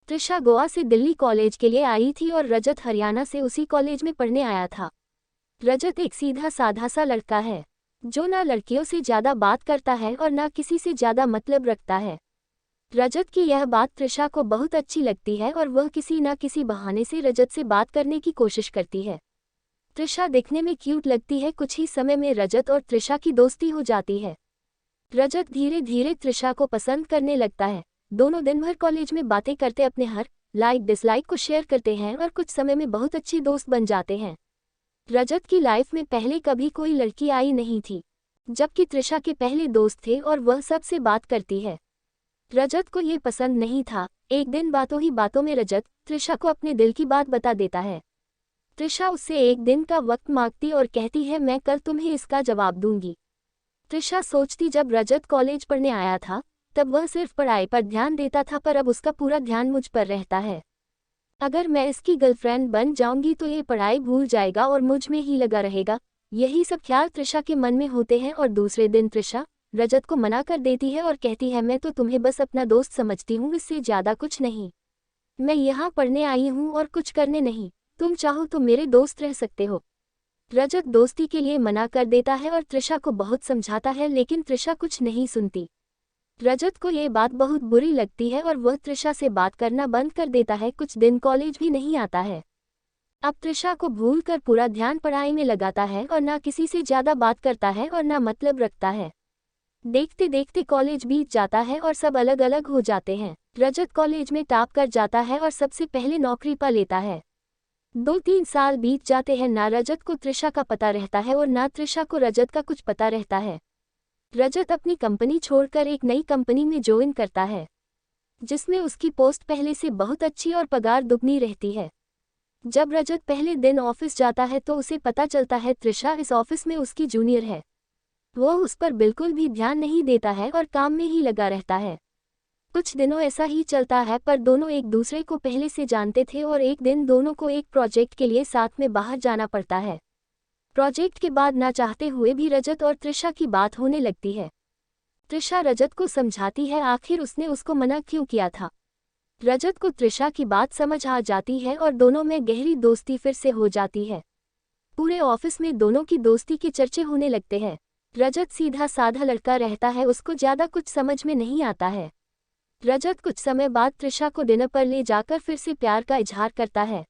त्रिशा गोवा से दिल्ली कॉलेज के लिए आई थी और रजत हरियाणा से उसी कॉलेज में पढ़ने आया था। रजत एक सीधा साधा सा लड़का है जो ना लड़कियों से ज़्यादा बात करता है और ना किसी से ज़्यादा मतलब रखता है। रजत की यह बात त्रिशा को बहुत अच्छी लगती है और वह किसी न किसी बहाने से रजत से बात करने की कोशिश करती है। त्रिशा दिखने में क्यूट लगती है। कुछ ही समय में रजत और त्रिशा की दोस्ती हो जाती है। रजत धीरे धीरे त्रिशा को पसंद करने लगता है। दोनों दिन भर कॉलेज में बातें करते अपने हर लाइक डिसलाइक को शेयर करते हैं और कुछ समय में बहुत अच्छी दोस्त बन जाते हैं। रजत की लाइफ में पहले कभी कोई लड़की आई नहीं थी, जबकि त्रिशा के पहले दोस्त थे और वह सबसे बात करती है। रजत को ये पसंद नहीं था। एक दिन बातों ही बातों में रजत त्रिशा को अपने दिल की बात बता देता है। त्रिशा उससे एक दिन का वक्त मांगती और कहती है, मैं कल तुम्हें इसका जवाब दूंगी। त्रिशा सोचती, जब रजत कॉलेज पढ़ने आया था तब वह सिर्फ पढ़ाई पर ध्यान देता था, पर अब उसका पूरा ध्यान मुझ पर रहता है। अगर मैं इसकी गर्लफ्रेंड बन जाऊंगी तो ये पढ़ाई भूल जाएगा और मुझ में ही लगा रहेगा। यही सब ख्याल त्रिशा के मन में होते हैं और दूसरे दिन त्रिशा रजत को मना कर देती है और कहती है, मैं तो तुम्हें बस अपना दोस्त समझती हूँ, इससे ज़्यादा कुछ नहीं। मैं यहाँ पढ़ने आई हूँ और कुछ करने नहीं। तुम चाहो तो मेरे दोस्त रह सकते हो। रजत दोस्ती के लिए मना कर देता है और त्रिशा को बहुत समझाता है, लेकिन त्रिशा कुछ नहीं सुनती। रजत को ये बात बहुत बुरी लगती है और वह त्रिशा से बात करना बंद कर देता है। कुछ दिन कॉलेज भी नहीं आता है। अब त्रिशा को भूलकर पूरा ध्यान पढ़ाई में लगाता है और ना किसी से ज़्यादा बात करता है और ना मतलब रखता है। देखते देखते कॉलेज बीत जाता है और सब अलग अलग हो जाते हैं। रजत कॉलेज में टॉप कर जाता है और सबसे पहले नौकरी पा लेता है। 2-3 साल बीत जाते हैं। ना रजत को त्रिशा का पता रहता है और ना त्रिशा को रजत का कुछ पता रहता है। रजत अपनी कंपनी छोड़कर एक नई कंपनी में ज्वाइन करता है, जिसमें उसकी पोस्ट पहले से बहुत अच्छी और पगार दुगनी रहती है। जब रजत पहले दिन ऑफिस जाता है तो उसे पता चलता है त्रिशा इस ऑफिस में उसकी जूनियर है। वो उस पर बिल्कुल भी ध्यान नहीं देता है और काम में ही लगा रहता है। कुछ दिनों ऐसा ही चलता है, पर दोनों एक दूसरे को पहले से जानते थे और एक दिन दोनों को एक प्रोजेक्ट के लिए साथ में बाहर जाना पड़ता है। प्रोजेक्ट के बाद ना चाहते हुए भी रजत और त्रिशा की बात होने लगती है। त्रिशा रजत को समझाती है आखिर उसने उसको मना क्यों किया था। रजत को त्रिशा की बात समझ आ जाती है और दोनों में गहरी दोस्ती फिर से हो जाती है। पूरे ऑफिस में दोनों की दोस्ती के चर्चे होने लगते हैं। रजत सीधा साधा लड़का रहता है, उसको ज़्यादा कुछ समझ में नहीं आता है। रजत कुछ समय बाद त्रिशा को डिनर पर ले जाकर फिर से प्यार का इजहार करता है।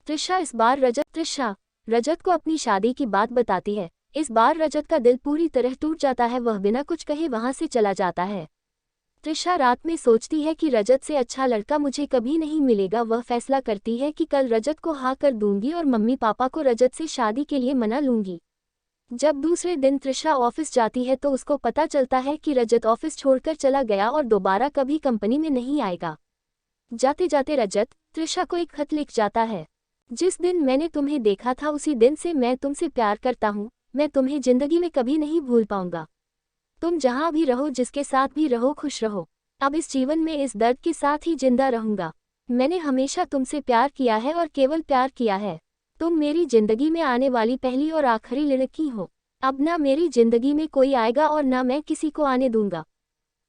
त्रिशा रजत को अपनी शादी की बात बताती है। इस बार रजत का दिल पूरी तरह टूट जाता है। वह बिना कुछ कहे वहां से चला जाता है। त्रिशा रात में सोचती है कि रजत से अच्छा लड़का मुझे कभी नहीं मिलेगा। वह फैसला करती है कि कल रजत को हाँ कर दूंगी और मम्मी पापा को रजत से शादी के लिए मना लूंगी। जब दूसरे दिन त्रिशा ऑफिस जाती है तो उसको पता चलता है कि रजत ऑफिस छोड़कर चला गया और दोबारा कभी कंपनी में नहीं आएगा। जाते जाते रजत त्रिशा को एक खत लिख जाता है। जिस दिन मैंने तुम्हें देखा था उसी दिन से मैं तुमसे प्यार करता हूँ। मैं तुम्हें जिंदगी में कभी नहीं भूल पाऊंगा। तुम जहाँ भी रहो, जिसके साथ भी रहो, खुश रहो। अब इस जीवन में इस दर्द के साथ ही जिंदा रहूंगा। मैंने हमेशा तुमसे प्यार किया है और केवल प्यार किया है। तुम मेरी जिंदगी में आने वाली पहली और आखिरी लड़की हो। अब ना मेरी जिंदगी में कोई आएगा और ना मैं किसी को आने दूंगा।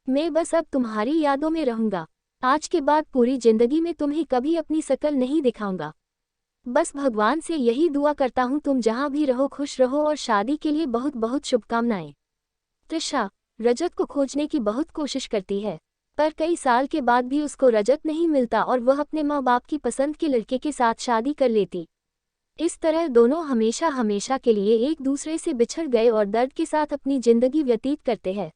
मैं बस अब तुम्हारी यादों में रहूंगा। आज के बाद पूरी जिंदगी में तुम्हें कभी अपनी शक्ल नहीं दिखाऊंगा। बस भगवान से यही दुआ करता हूँ, तुम जहाँ भी रहो खुश रहो और शादी के लिए बहुत बहुत शुभकामनाएं। त्रिशा रजत को खोजने की बहुत कोशिश करती है, पर कई साल के बाद भी उसको रजत नहीं मिलता और वह अपने माँ बाप की पसंद के लड़के के साथ शादी कर लेती। इस तरह दोनों हमेशा हमेशा के लिए एक दूसरे से बिछड़ गए और दर्द के साथ अपनी जिंदगी व्यतीत करते हैं।